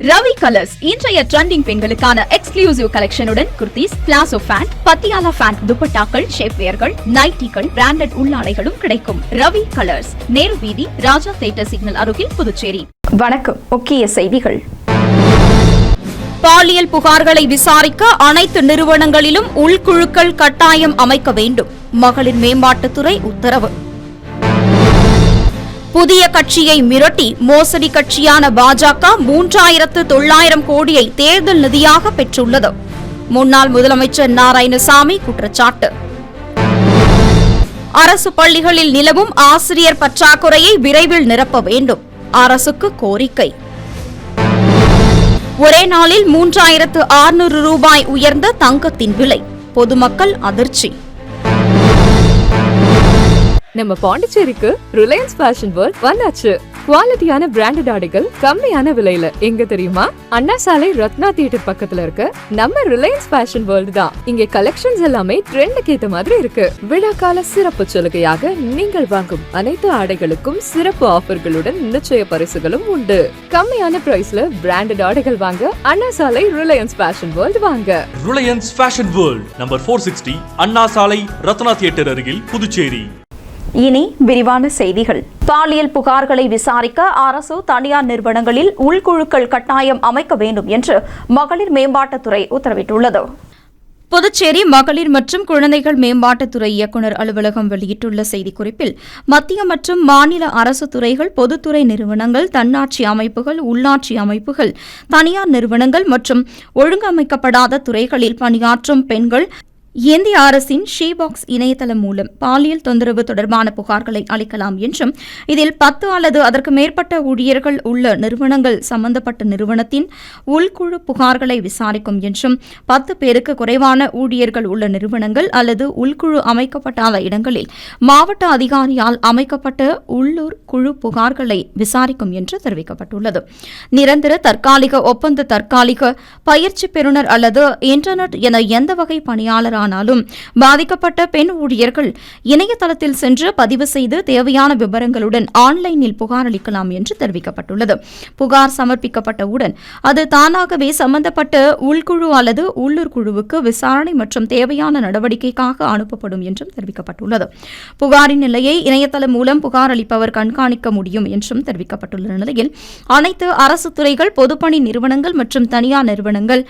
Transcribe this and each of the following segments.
Ravi colours இன்றைய trending பெண்களுக்கான exclusive கலெக்ஷனுடன் kurtis, palazzo pant, Patiala pant, துப்பட்டாக்கள், ஷேப்வேர்கள், நைட்டிகள், பிராண்டட் உள்ளாடைகளும் கிடைக்கும். ரவி கலர்ஸ், நேரு வீதி, ராஜா தியேட்டர் சிக்னல் அருகில், புதுச்சேரி. வணக்கம். முக்கிய செய்திகள். பாலியல் புகார்களை விசாரிக்க அனைத்து நிறுவனங்களிலும் உள்குழுக்கள் கட்டாயம் அமைக்க வேண்டும். மகளிர் மேம்பாட்டுத்துறை உத்தரவு. புதிய கட்சியை மிரட்டி மோசடி கட்சியான பாஜக 3900 கோடியை தேர்தல் நிதியாக பெற்றுள்ளது. முன்னாள் முதலமைச்சர் நாராயணசாமி குற்றச்சாட்டு. அரசு பள்ளிகளில் நிலவும் ஆசிரியர் பற்றாக்குறையை விரைவில் நிரப்ப வேண்டும். அரசுக்கு கோரிக்கை. ஒரே நாளில் 3600 ரூபாய் உயர்ந்த தங்கத்தின் விலை. பொதுமக்கள் அதிர்ச்சி. நம்ம பாண்டிச்சேரிக்கு ரிலையன்ஸ் ஃபேஷன் வேர்ல்ட் வந்தாச்சு. குவாலிட்டியான பிராண்டட் ஆடைகள் கம்மியான விலையில. எங்க தெரியுமா? அண்ணா சாலை ரத்னா தியேட்டர் பக்கத்துல இருக்க நம்ம ரிலையன்ஸ் ஃபேஷன் வேர்ல்ட் தான். இங்க கலெக்ஷன்ஸ் எல்லாமே ட்ரெண்டுக்கு ஏத்த மாதிரி இருக்கு. விழாக்கால சிறப்பு சலுகையாக நீங்கள் வாங்கும் அனைத்து ஆடைகளுக்கும் சிறப்பு ஆஃபர்களுடன் நிச்சய பரிசுகளும் உண்டு. கம்மியான பிரைஸ்ல பிராண்டட் ஆடைகள் வாங்க அண்ணா சாலை ரிலையன்ஸ் ஃபேஷன் வேர்ல்ட் வாங்க. ரிலையன்ஸ் ஃபேஷன் வேர்ல்ட் நம்பர் 460 அண்ணா சாலை ரத்னா தியேட்டர் அருகில், புதுச்சேரி. இனி விரிவான செய்திகள். பாலியல் புகார்களை விசாரிக்க அரசு, தனியார் நிறுவனங்களில் உள்குழுக்கள் கட்டாயம் அமைக்க வேண்டும் என்று மகளிர் மேம்பாட்டுத்துறை உத்தரவிட்டுள்ளது. புதுச்சேரி மகளிர் மற்றும் குழந்தைகள் மேம்பாட்டுத்துறை இயக்குநர் அலுவலகம் வெளியிட்டுள்ள செய்திக்குறிப்பில், மத்திய மற்றும் மாநில அரசு துறைகள், பொதுத்துறை நிறுவனங்கள், தன்னாட்சி அமைப்புகள், உள்ளாட்சி அமைப்புகள், தனியார் நிறுவனங்கள் மற்றும் ஒழுங்கமைக்கப்படாத துறைகளில் பணியாற்றும் பெண்கள் இந்திய அரசின் ஷீபாக்ஸ் இணையதளம் மூலம் பாலியல் தொந்தரவு தொடர்பான புகார்களை அளிக்கலாம் என்றும், இதில் 10 அல்லது அதற்கு மேற்பட்ட ஊழியர்கள் உள்ள நிறுவனங்கள் சம்பந்தப்பட்ட நிறுவனத்தின் உள்குழு புகார்களை விசாரிக்கும் என்றும், 10 பேருக்கு குறைவான ஊழியர்கள் உள்ள நிறுவனங்கள் அல்லது உள்குழு அமைக்கப்படாத இடங்களில் மாவட்ட அதிகாரியால் அமைக்கப்பட்ட உள்ளூர் குழு புகார்களை விசாரிக்கும் என்று தெரிவிக்கப்பட்டுள்ளது. நிரந்தர, தற்காலிக, ஒப்பந்த தற்காலிக, பயிற்சி பெறுநர் அல்லது இன்டர்நெட் என எந்த வகை பணியாளர் ஆனாலும் பாதிக்கப்பட்ட பெண் ஊழியர்கள் இணையதளத்தில் சென்று பதிவு செய்து தேவையான விவரங்களுடன் ஆன்லைனில் புகார் அளிக்கலாம் என்று தெரிவிக்கப்பட்டுள்ளது. புகார் சமர்ப்பிக்கப்பட்டவுடன் அது தானாகவே சம்பந்தப்பட்ட உள்குழு அல்லது உள்ளூர் குழுவுக்கு விசாரணை மற்றும் தேவையான நடவடிக்கைக்காக அனுப்பப்படும் என்றும் தெரிவிக்கப்பட்டுள்ளது. புகாரின் நிலையை இணையதளம் மூலம் புகார் அளிப்பவர் கண்காணிக்க முடியும் என்றும் தெரிவிக்கப்பட்டுள்ள நிலையில், அனைத்து அரசு துறைகள், பொதுப்பணி நிறுவனங்கள் மற்றும் தனியார் நிறுவனங்கள்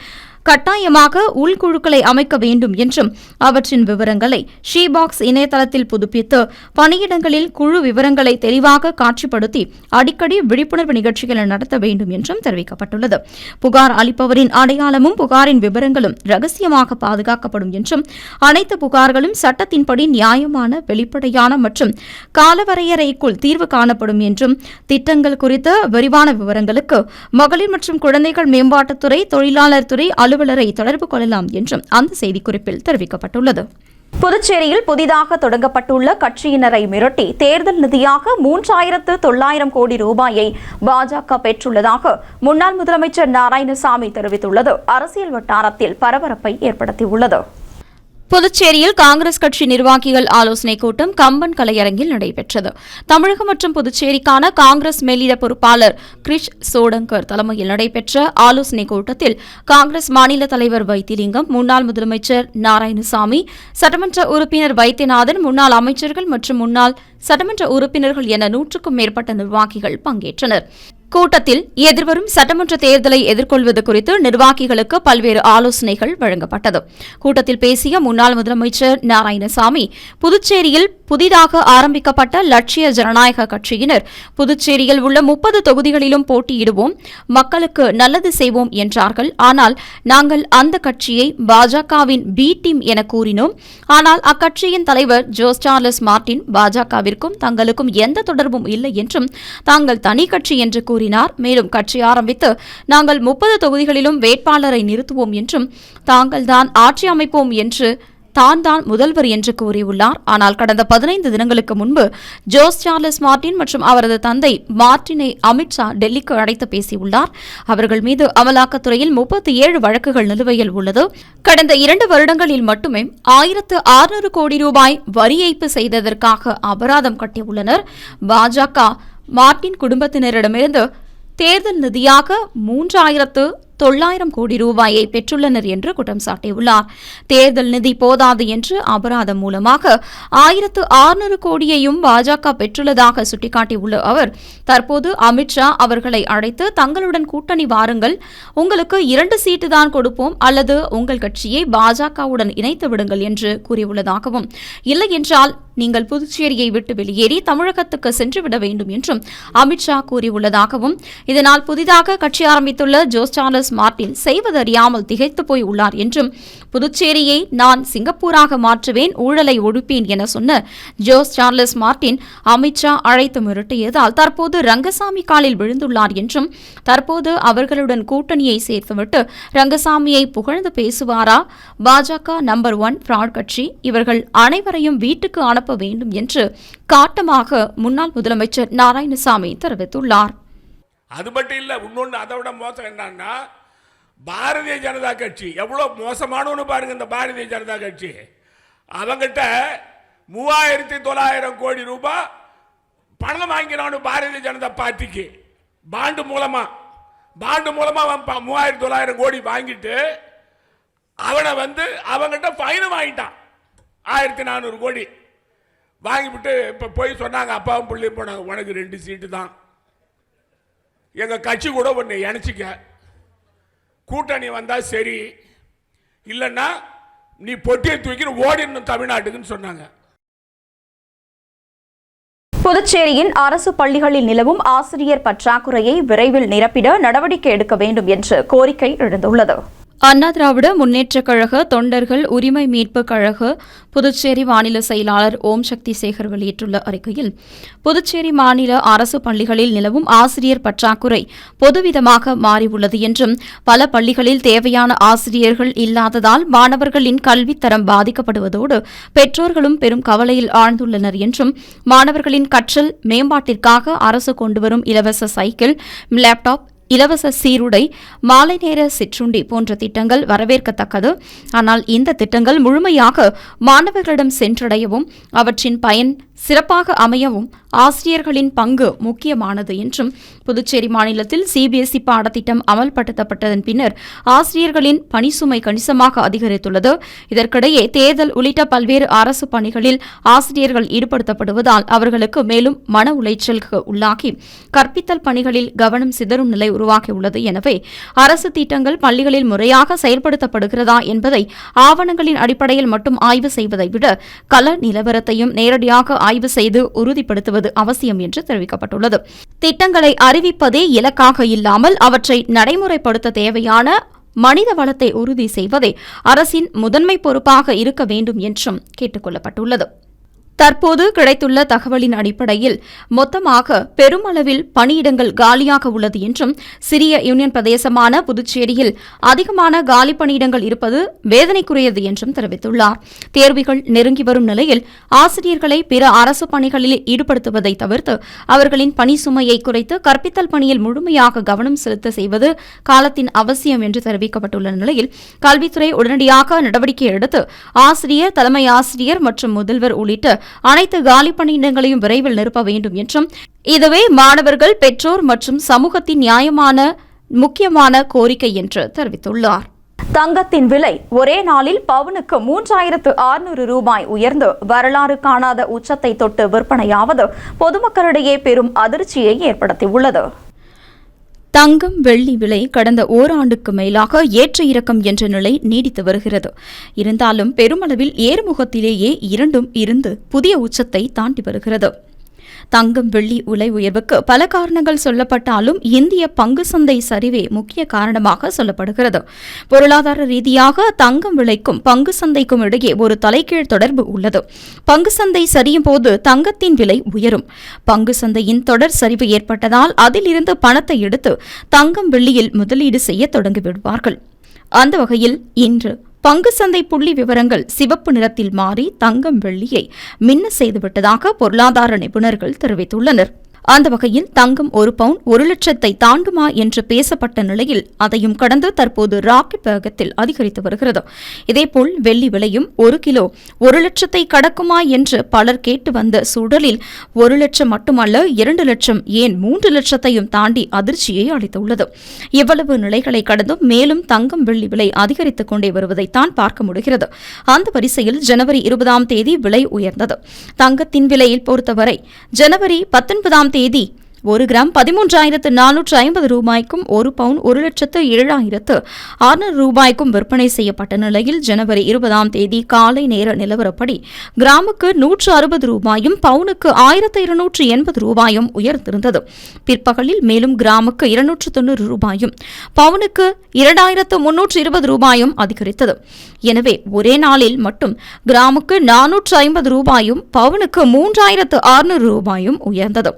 கட்டாயமாக உள்குழுக்களை அமைக்க வேண்டும் என்றும், அவற்றின் விவரங்களை ஷீபாக்ஸ் இணையதளத்தில் புதுப்பித்து பணியிடங்களில் குழு விவரங்களை தெளிவாக காட்சிப்படுத்தி அடிக்கடி விழிப்புணர்வு நிகழ்ச்சிகளை நடத்த வேண்டும் என்றும் தெரிவிக்கப்பட்டுள்ளது. புகார் அளிப்பவரின் அடையாளமும் புகாரின் விவரங்களும் ரகசியமாக பாதுகாக்கப்படும் என்றும், அனைத்து புகார்களும் சட்டத்தின்படி நியாயமான, வெளிப்படையான மற்றும் காலவரையறைக்குள் தீர்வு காணப்படும் என்றும், திட்டங்கள் குறித்த விரிவான விவரங்களுக்கு மகளிர் மற்றும் குழந்தைகள் மேம்பாட்டுத்துறை, தொழிலாளர் துறை அலுவலரை தொடர்பு கொள்ளலாம் என்றும் அந்த செய்திக்குறிப்பில் தெரிவிக்கப்பட்டுள்ளது. புதுச்சேரியில் புதிதாக தொடங்கப்பட்டுள்ள கட்சியினரை மிரட்டி தேர்தல் நிதியாக 3900 கோடி ரூபாயை பாஜக பெற்றுள்ளதாக முன்னாள் முதலமைச்சர் நாராயணசாமி தெரிவித்துள்ளது அரசியல் வட்டாரத்தில் பரபரப்பை ஏற்படுத்தியுள்ளது. புதுச்சேரியில் காங்கிரஸ் கட்சி நிர்வாகிகள் ஆலோசனைக் கூட்டம் கம்பன் கலையரங்கில் நடைபெற்றது. தமிழகம் மற்றும் புதுச்சேரிக்கான காங்கிரஸ் மேலிட பொறுப்பாளர் கிரிஷ் சோடங்கர் தலைமையில் நடைபெற்ற ஆலோசனைக் கூட்டத்தில் காங்கிரஸ் மாநில தலைவர் வைத்திலிங்கம், முன்னாள் முதலமைச்சர் நாராயணசாமி, சட்டமன்ற உறுப்பினர் வைத்தியநாதன், முன்னாள் அமைச்சர்கள் மற்றும் முன்னாள் சட்டமன்ற உறுப்பினர்கள் என 100க்கும் மேற்பட்ட நிர்வாகிகள் பங்கேற்றனர். கூட்டத்தில் எதிர்வரும் சட்டமன்ற தேர்தலை எதிர்கொள்வது குறித்து நிர்வாகிகளுக்கு பல்வேறு ஆலோசனைகள் வழங்கப்பட்டது. கூட்டத்தில் பேசிய முன்னாள் முதலமைச்சர் நாராயணசாமி, புதுச்சேரியில் புதிதாக ஆரம்பிக்கப்பட்ட லட்சிய ஜனநாயக கட்சியினர் புதுச்சேரியில் உள்ள 30 தொகுதிகளிலும் போட்டியிடுவோம், மக்களுக்கு நல்லது செய்வோம் என்றார்கள். ஆனால் நாங்கள் அந்த கட்சியை பாஜகவின் பி டீம் என கூறினோம். ஆனால் அக்கட்சியின் தலைவர் ஜோஸ் சார்லஸ் மார்டின் பாஜகவிற்கும் தங்களுக்கும் எந்த தொடர்பும் இல்லை என்றும், தாங்கள் தனி கட்சி என்று கூறினார். மேலும் கட்சி ஆரம்பித்து நாங்கள் 30 தொகுதிகளிலும் வேட்பாளரை நிறுத்துவோம் என்றும், தாங்கள்தான் ஆட்சி அமைப்போம் என்று தான் முதல்வர் என்று கூறியுள்ளார். ஆனால் கடந்த 15 தினங்களுக்கு முன்பு ஜோஸ் சார்லஸ் மார்டின் மற்றும் அவரது தந்தை மார்டினை அமித்ஷா டெல்லிக்கு அழைத்து பேசியுள்ளார். அவர்கள் மீது அமலாக்கத்துறையில் 37 வழக்குகள் நிலுவையில் உள்ளது. கடந்த 2 வருடங்களில் மட்டுமே 1600 கோடி ரூபாய் வரி ஏய்ப்பு செய்ததற்காக அபராதம் கட்டியுள்ளனர். பாஜக மார்டின் குடும்பத்தினரிடமிருந்து தேர்தல் நிதியாக 3,900 கோடி ரூபாயை பெற்றுள்ளனர் என்று குற்றம் சாட்டியுள்ளார். தேர்தல் நிதி போதாது என்று அபராதம் மூலமாக 1,600 கோடியையும் பாஜக பெற்றுள்ளதாக சுட்டிக்காட்டியுள்ள அவர், தற்போது அமித்ஷா அவர்களை அழைத்து தங்களுடன் கூட்டணி வாருங்கள், உங்களுக்கு 2 சீட்டு தான் கொடுப்போம் அல்லது உங்கள் கட்சியை பாஜகவுடன் இணைத்து விடுங்கள் என்று கூறியுள்ளதாகவும், இல்லை என்றால் நீங்கள் புதுச்சேரியை விட்டு வெளியேறி தமிழகத்துக்கு சென்றுவிட வேண்டும் என்றும் அமித்ஷா கூறியுள்ளதாகவும், இதனால் புதிதாக கட்சி ஆரம்பித்துள்ள ஜோஸ் சார்லஸ் மார்டின் செய்வதறியாமல் திகைத்து போய் உள்ளார் என்றும், புதுச்சேரியை நான் சிங்கப்பூராக மாற்றுவேன், ஊழலை ஒழிப்பேன் என சொன்ன ஜோஸ் சார்லஸ் மார்டின் அமித்ஷா அழைத்து மிரட்டியதால் தற்போது ரங்கசாமி காலில் விழுந்துள்ளார் என்றும், தற்போது அவர்களுடன் கூட்டணியை சேர்த்துவிட்டு ரங்கசாமியை புகழ்ந்து பேசுவாரா? பாஜக நம்பர் 1 ஃப்ராட் கட்சி, இவர்கள் அனைவரையும் வீட்டுக்கு அனுப்ப வேண்டும் என்று காட்டமாக முன்னாள் முதலமைச்சர் நாராயணசாமி தெரிவித்துள்ளார். அது மட்டும் இல்ல, இன்னொன்று அதை விட மோசம் என்னன்னா, பாரதிய ஜனதா கட்சி எவ்வளவு மோசமானவனு பாருங்க. இந்த பாரதிய ஜனதா கட்சி அவங்கிட்ட 3,900 கோடி ரூபாய் பணம் வாங்கினானு பாரதிய ஜனதா பார்ட்டிக்கு பாண்டு மூலமா 3,900 கோடி வாங்கிட்டு அவனை அவங்கிட்ட ஃபைன் வாங்கிட்டான் 1,400 கோடி வாங்கிவிட்டு இப்ப போய் சொன்னாங்க, அப்பாவும் பிள்ளையும் போனாங்க, உனக்கு 2 சீட்டு தான், எங்க கட்சி கூட ஒன்று இணைச்சிக்க, கூட்டணி வந்தா சரி, இல்லைன்னா நீ பொட்டியை தூக்கி ஓடிடணும் தமிழ்நாட்டுக்குன்னு சொன்னாங்க. புதுச்சேரியின் அரசு பள்ளிகளில் நிலவும் ஆசிரியர் பற்றாக்குறையை விரைவில் நிரப்பிட நடவடிக்கை எடுக்க வேண்டும் என்று கோரிக்கை எழுந்துள்ளது. அண்ணா திராவிட முன்னேற்றக் கழக தொண்டர்கள் உரிமை மீட்புக் கழக புதுச்சேரி மாநில செயலாளர் ஓம் சக்தி சேகர் வெளியிட்டுள்ள அறிக்கையில், புதுச்சேரி மாநில அரசு பள்ளிகளில் நிலவும் ஆசிரியர் பற்றாக்குறை பொதுவிதமாக மாறியுள்ளது என்றும், பல பள்ளிகளில் தேவையான ஆசிரியர்கள் இல்லாததால் மாணவர்களின் கல்வித்தரம் பாதிக்கப்படுவதோடு பெற்றோர்களும் பெரும் கவலையில் ஆழ்ந்துள்ளனர் என்றும், மாணவர்களின் கற்றல் மேம்பாட்டிற்காக அரசு கொண்டுவரும் இலவச சைக்கிள், லேப்டாப், இலவச சீருடை, மாலை நேர சிற்றுண்டி போன்ற திட்டங்கள் வரவேற்கத்தக்கது. ஆனால் இந்த திட்டங்கள் முழுமையாக மாணவர்களிடம் சென்றடையவும் அவற்றின் பயன் சிறப்பாக அமையவும் ஆசிரியர்களின் பங்கு முக்கியமானது என்றும், புதுச்சேரி மாநிலத்தில் சிபிஎஸ்இ பாடத்திட்டம் அமல்படுத்தப்பட்டதன் பின்னர் ஆசிரியர்களின் பணிசுமை கணிசமாக அதிகரித்துள்ளது. இதற்கிடையே தேர்தல் உள்ளிட்ட பல்வேறு அரசு பணிகளில் ஆசிரியர்கள் ஈடுபடுத்தப்படுவதால் அவர்களுக்கு மேலும் மன உளைச்சலுக்கு உள்ளாகி கற்பித்தல் பணிகளில் கவனம் சிதறும் நிலை உருவாகியுள்ளது. எனவே அரசு திட்டங்கள் பள்ளிகளில் முறையாக செயல்படுத்தப்படுகிறதா என்பதை ஆவணங்களின் அடிப்படையில் மட்டும் ஆய்வு செய்வதை விட கள நிலவரத்தையும் நேரடியாக ஆய்வு செய்து உறுதிப்படுத்துவது அவசியம் என்று தெரிவிக்கப்பட்டுள்ளது. திட்டங்களை அறிவிப்பதே இலக்காக இல்லாமல் அவற்றை நடைமுறைப்படுத்த தேவையான மனித வளத்தை உறுதி செய்வதே அரசின் முதன்மை பொறுப்பாக இருக்க வேண்டும் என்றும் கேட்டுக் கொள்ளப்பட்டுள்ளது. தற்போது கிடைத்துள்ள தகவலின் அடிப்படையில் மொத்தமாக பெருமளவில் பணியிடங்கள் காலியாக உள்ளது என்றும், சிறிய யூனியன் பிரதேசமான புதுச்சேரியில் அதிகமான காலி பணியிடங்கள் இருப்பது வேதனைக்குரியது என்றும் தெரிவித்துள்ளார். தேர்வுகள் நெருங்கி வரும் நிலையில் ஆசிரியர்களை பிற அரசு பணிகளில் ஈடுபடுத்துவதை தவிர்த்து அவர்களின் பணி சுமையை குறைத்து கற்பித்தல் பணியில் முழுமையாக கவனம் செலுத்த செய்வது காலத்தின் அவசியம் என்று தெரிவிக்கப்பட்டுள்ள நிலையில் கல்வித்துறை உடனடியாக நடவடிக்கை எடுத்து ஆசிரியர், தலைமை ஆசிரியர் மற்றும் முதல்வர் உள்ளிட்ட அனைத்து காலி பணியிடங்களையும் விரைவில் நிரப்ப வேண்டும் என்றும், இதுவே மாணவர்கள், பெற்றோர் மற்றும் சமூகத்தின் நியாயமான முக்கியமான கோரிக்கை என்று தெரிவித்துள்ளார். தங்கத்தின் விலை ஒரே நாளில் பவுனுக்கு 3,600 ரூபாய் உயர்ந்து வரலாறு காணாத உச்சத்தை தொட்டு விற்பனையாவது பொதுமக்களிடையே பெரும் அதிர்ச்சியை ஏற்படுத்தியுள்ளது. தங்கம், வெள்ளி விலை கடந்த ஓராண்டுக்கு மேலாக ஏற்ற இறக்கம் என்ற நிலை நீடித்து வருகிறது. இருந்தாலும் பெருமளவில் ஏறுமுகத்திலேயே இரண்டும் இருந்து புதிய உச்சத்தை தாண்டி வருகிறது. தங்கம், வெள்ளி விலை உயர்வுக்கு பல காரணங்கள் சொல்லப்பட்டாலும் இந்திய பங்கு சந்தை சரிவே முக்கிய காரணமாக சொல்லப்படுகிறது. பொருளாதார ரீதியாக தங்கம் விலைக்கும் பங்கு சந்தைக்கும் இடையே ஒரு தலைகீழ் தொடர்பு உள்ளது. பங்கு சந்தை சரியும் போது தங்கத்தின் விலை உயரும். பங்கு சந்தையின் தொடர் சரிவு ஏற்பட்டதால் அதில் இருந்து பணத்தை எடுத்து தங்கம், வெள்ளியில் முதலீடு செய்ய தொடங்கிவிடுவார்கள். அந்த வகையில் இன்று பங்கு சந்தை புள்ளி விவரங்கள் சிவப்பு நிறத்தில் மாறி தங்கம், வெள்ளியை மின்ன செய்துவிட்டதாக பொருளாதார நிபுணர்கள் தெரிவித்துள்ளனர். அந்த வகையில் தங்கம் 1 பவுன் 1 லட்சத்தை தாண்டுமா என்று பேசப்பட்ட நிலையில் அதையும் கடந்து தற்போது ராக்கெட் வேகத்தில் அதிகரித்து வருகிறது. இதேபோல் வெள்ளி விலையும் 1 கிலோ 1 லட்சத்தை கடக்குமா என்று பலர் கேட்டு வந்த சூழலில் 1 லட்சம் மட்டுமல்ல 2 லட்சம் ஏன் 3 லட்சத்தையும் தாண்டி அதிர்ச்சியை அளித்துள்ளது. இவ்வளவு நிலைகளை கடந்தும் மேலும் தங்கம் வெள்ளி விலை அதிகரித்துக் கொண்டே வருவதைத்தான் பார்க்க முடிகிறது. அந்த வரிசையில் ஜனவரி 20ஆம் தேதி விலை உயர்ந்தது. தங்கத்தின் விலையில் பொறுத்தவரை ஜனவரி 19ஆம் தேதி 1 கிராம் 13,450 ரூபாய்க்கும் 1 பவுன் 1,07,600 ரூபாய்க்கும் விற்பனை செய்யப்பட்ட நிலையில் ஜனவரி 20ஆம் தேதி காலை நேர நிலவரப்படி கிராமுக்கு 160 ரூபாயும் பவுனுக்கு 1,280 ரூபாயும் உயர்ந்திருந்தது. பிற்பகலில் மேலும் கிராமுக்கு 290 ரூபாயும் பவுனுக்கு 2,320 ரூபாயும் அதிகரித்தது. எனவே ஒரே நாளில் மட்டும் கிராமுக்கு 450 ரூபாயும் பவுனுக்கு 3,600 ரூபாயும் உயர்ந்தது.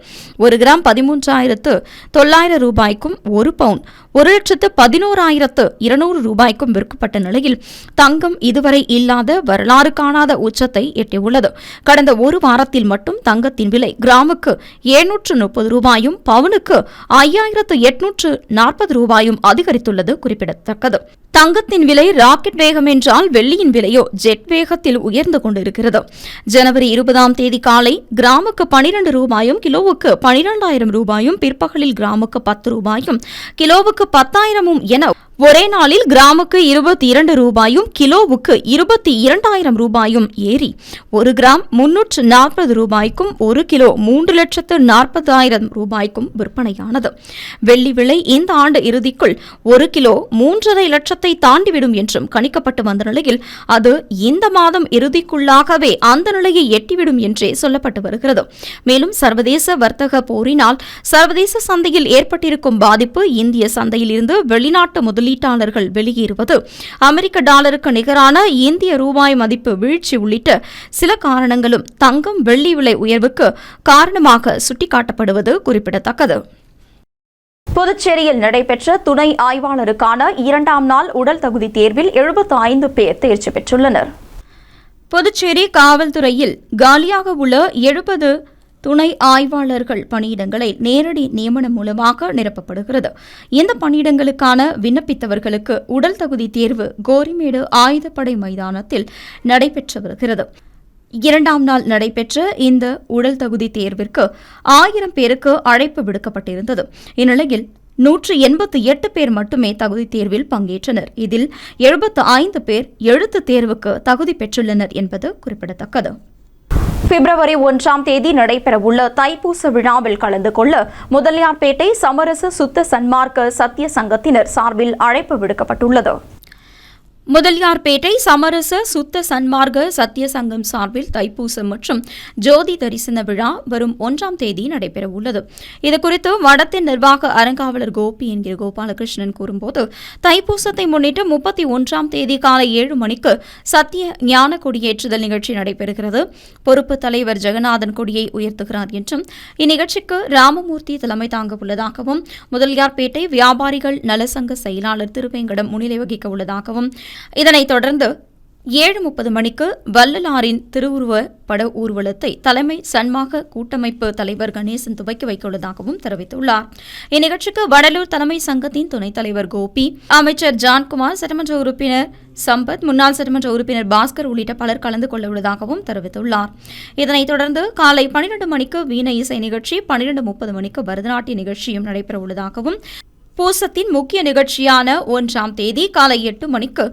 1 கிராம் 13,900 ரூபாய்க்கும் 1 பவுன் 1,11,200 ரூபாய்க்கும் விற்கப்பட்ட நிலையில் தங்கம் இதுவரை இல்லாத வரலாறு காணாத உச்சத்தை எட்டியுள்ளது. கடந்த ஒரு வாரத்தில் மட்டும் தங்கத்தின் விலை கிராமுக்கு 730 ரூபாயும் பவுனுக்கு 5,840 ரூபாயும் அதிகரித்துள்ளது குறிப்பிடத்தக்கது. தங்கத்தின் விலை ராக்கெட் வேகம் என்றால் வெள்ளியின் விலையோ ஜெட் வேகத்தில் உயர்ந்து கொண்டிருக்கிறது. ஜனவரி 20ஆம் தேதி காலை கிராமுக்கு 12 ரூபாயும் கிலோவுக்கு 12,000 ரூபாயும் பிற்பகலில் கிராமுக்கு 10 ரூபாயும் கிலோவுக்கு 10,000 என ஒரே நாளில் கிராமுக்கு 22 ரூபாயும் கிலோவுக்கு 22,000 ரூபாயும் ஏறி 1 கிராம் 340 ரூபாய்க்கும் 1 கிலோ 3,40,000 ரூபாய்க்கும் விற்பனையானது. வெள்ளி விலை இந்த ஆண்டு இறுதிக்குள் 1 கிலோ 3,50,000 லட்சத்தை தாண்டிவிடும் என்றும் கணிக்கப்பட்டு வந்த நிலையில் அது இந்த மாதம் இறுதிக்குள்ளாகவே அந்த நிலையை எட்டிவிடும் என்றே சொல்லப்பட்டு வருகிறது. மேலும் சர்வதேச வர்த்தக போரினால் சர்வதேச சந்தையில் ஏற்பட்டிருக்கும் பாதிப்பு, இந்திய சந்தையில் இருந்து வெளிநாட்டு முதலீட்டாளர்கள் வெளியேறுவது, அமெரிக்க டாலருக்கு நிகரான இந்திய ரூபாய் மதிப்பு வீழ்ச்சி உள்ளிட்ட சில காரணங்களும் தங்கம் வெள்ளி விலை உயர்வுக்கு காரணமாக சுட்டிக்காட்டப்படுவது குறிப்பிடத்தக்கது. புதுச்சேரியில் நடைபெற்ற துணை ஆய்வாளருக்கான 2ஆம் நாள் உடல் தகுதி தேர்வில் 75 பேர் தேர்ச்சி பெற்றுள்ளனர். புதுச்சேரி காவல்துறையில் காலியாக உள்ள 70 துணை ஆய்வாளர்கள் பணியிடங்களை நேரடி நியமனம் மூலமாக நிரப்பப்படுகிறது. இந்த பணியிடங்களுக்கான விண்ணப்பித்தவர்களுக்கு உடல் தகுதி தேர்வு கோரிமேடு ஆயுதப்படை மைதானத்தில் நடைபெற்று வருகிறது. 2ஆம் நாள் நடைபெற்ற இந்த உடல் தகுதி தேர்விற்கு 1000 பேருக்கு அழைப்பு விடுக்கப்பட்டிருந்தது. இந்நிலையில் 188 பேர் மட்டுமே தகுதி தேர்வில் பங்கேற்றனர். இதில் 75 பேர் எழுத்துத் தேர்வுக்கு தகுதி பெற்றுள்ளனர் என்பது குறிப்பிடத்தக்கது. பிப்ரவரி 1ஆம் தேதி நடைபெறவுள்ள தைப்பூச விழாவில் கலந்து கொள்ள முதலியார்பேட்டை சமரச சுத்த சன்மார்க்க சத்திய சங்கத்தினர் சார்பில் அழைப்பு விடுக்கப்பட்டுள்ளது. முதலியார்பேட்டை சமரச சுத்த சன்மார்க்க சத்திய சங்கம் சார்பில் தைப்பூசம் மற்றும் ஜோதி தரிசன விழா வரும் 1ஆம் தேதி நடைபெறவுள்ளது. இதுகுறித்து வடத்தின் நிர்வாக அறங்காவலர் கோபி என்கிற கோபாலகிருஷ்ணன் கூறும்போது, தைப்பூசத்தை முன்னிட்டு 31ஆம் தேதி காலை 7 மணிக்கு சத்திய ஞான கொடியேற்றுதல் நிகழ்ச்சி நடைபெறுகிறது. பொறுப்பு தலைவர் ஜெகநாதன் கொடியை உயர்த்துகிறார் என்றும் இந்நிகழ்ச்சிக்கு ராமமூர்த்தி தலைமை தாங்க உள்ளதாகவும் முதலியார்பேட்டை வியாபாரிகள் நலசங்க செயலாளர் திருவேங்கடம் முன்னிலை வகிக்க உள்ளதாகவும், இதனைத் தொடர்ந்து 7:30 மணிக்கு வள்ளலாரின் திருவுருவ பட ஊர்வலத்தை தலைமை சன்மாக கூட்டமைப்பு தலைவர் கணேசன் துவக்கி வைக்க உள்ளதாகவும் தெரிவித்துள்ளார். இந்நிகழ்ச்சிக்கு வடலூர் தலைமை சங்கத்தின் துணைத் தலைவர் கோபி, அமைச்சர் ஜான்குமார், சட்டமன்ற உறுப்பினர் சம்பத், முன்னாள் சட்டமன்ற உறுப்பினர் பாஸ்கர் உள்ளிட்ட பலர் கலந்து கொள்ள உள்ளதாகவும் தெரிவித்துள்ளார். இதனைத் தொடர்ந்து காலை 12 மணிக்கு வீணை இசை நிகழ்ச்சி, 12:30 மணிக்கு பரதநாட்டிய நிகழ்ச்சியும் நடைபெற உள்ளதாகவும், பூசத்தின் முக்கிய நிகழ்ச்சியான 1ஆம் தேதி காலை 8 மணிக்கு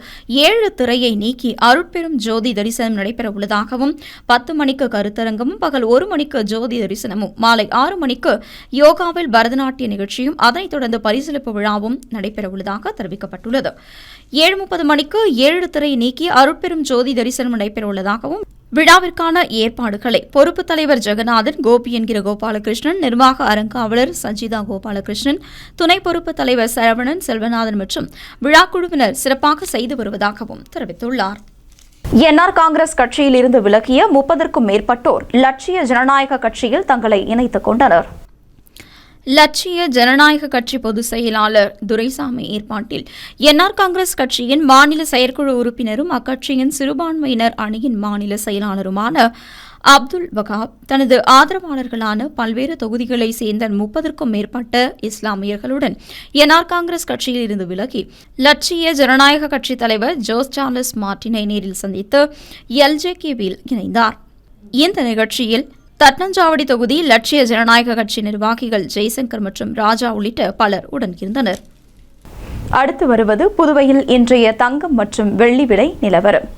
7 திரையை நீக்கி அருட்பெரும் ஜோதி தரிசனம் நடைபெற உள்ளதாகவும், 10 மணிக்கு கருத்தரங்கமும், பகல் 1 மணிக்கு ஜோதி தரிசனமும், மாலை 6 மணிக்கு யோகாவில் பரதநாட்டிய நிகழ்ச்சியும், அதனைத் தொடர்ந்து பரிசளிப்பு விழாவும் நடைபெற உள்ளதாக தெரிவிக்கப்பட்டுள்ளது. 7:30 மணிக்கு 7 திரை நீக்கி அருட்பெரும் ஜோதி தரிசனம் நடைபெற உள்ளதாகவும், விழாவிற்கான ஏற்பாடுகளை பொறுப்பு தலைவர் ஜெகநாதன், கோபி என்கிற கோபாலகிருஷ்ணன், நிர்வாக அறங்காவலர் சஜிதா கோபாலகிருஷ்ணன், துணை பொறுப்பு தலைவர் சரவணன், செல்வநாதன் மற்றும் விழாக்குழுவினர் சிறப்பாக செய்து வருவதாகவும் தெரிவித்துள்ளார். என்ஆர் காங்கிரஸ் கட்சியில் இருந்து விலகிய 30க்கும் மேற்பட்டோர் லட்சிய ஜனநாயக கட்சியில் தங்களை இணைத்துக் கொண்டனர். லட்சிய ஜனநாயக கட்சி பொதுச் செயலாளர் துரைசாமி ஏற்பாட்டில் என்ஆர் காங்கிரஸ் கட்சியின் மாநில செயற்குழு உறுப்பினரும் அக்கட்சியின் சிறுபான்மையினர் அணியின் மாநில செயலாளருமான அப்துல் வகாப் தனது ஆதரவாளர்களான பல்வேறு தொகுதிகளை சேர்ந்த 30க்கும் மேற்பட்ட இஸ்லாமியர்களுடன் என்ஆர் காங்கிரஸ் கட்சியில் இருந்து விலகி லட்சிய ஜனநாயக கட்சித் தலைவர் ஜோஸ் சார்லஸ் மார்டினை நேரில் சந்தித்து எல்ஜேகேவில் இணைந்தார். இந்த நிகழ்ச்சியில் தட்டஞ்சாவடி தொகுதி லட்சிய ஜனநாயக கட்சி நிர்வாகிகள் ஜெய்சங்கர் மற்றும் ராஜா உள்ளிட்ட பலர் உடன் இருந்தனர். அடுத்து வருவது புதுவையில் இன்றைய தங்கம் மற்றும் வெள்ளி விலை நிலவரம்.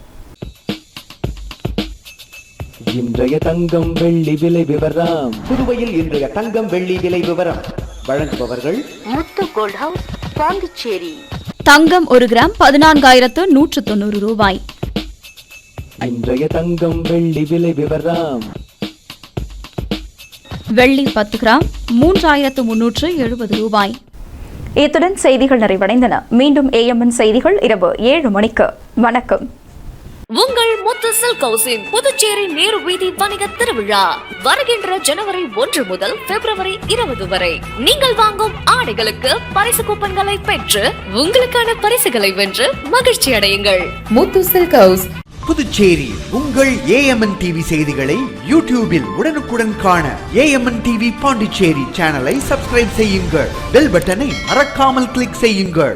இன்றைய தங்கம் வெள்ளி விலை விவரம். புதுவையில் இன்றைய தங்கம் வெள்ளி விலை விவரம் வழங்குபவர்கள் முத்து கோல்ட் ஹவுஸ், பாண்டிச்சேரி. தங்கம் 1 கிராம் 14,190 ரூபாய். இன்றைய தங்கம் வெள்ளி விலை விவரம். வெள்ளி 10 கிராம் 3,370 ரூபாய். இத்துடன் செய்திகள் நிறைவடைந்தன. மீண்டும் ஏஎம்என் செய்திகள் இரவு 7 மணிக்கு. வணக்கம். உங்கள் முத்து சில்க் ஹவுஸின் புதுச்சேரி நேரு வீதி வணிக திருவிழா வருகின்ற ஜனவரி 1 முதல் பிப்ரவரி 20 வரை. நீங்கள் வாங்கும் ஆடைகளுக்கு பரிசு கூப்பன்களை பெற்று உங்களுக்கான பரிசுகளை வென்று மகிழ்ச்சி அடையுங்கள். முத்து சில்க் ஹவுஸ், புதுச்சேரி. உங்கள் ஏஎம்என் டிவி செய்திகளை யூடியூபில் உடனுக்குடன் காண ஏஎம்என் டிவி பாண்டிச்சேரி சேனலை சப்ஸ்கிரைப் செய்யுங்கள். பெல் பட்டனை மறக்காமல் கிளிக் செய்யுங்கள்.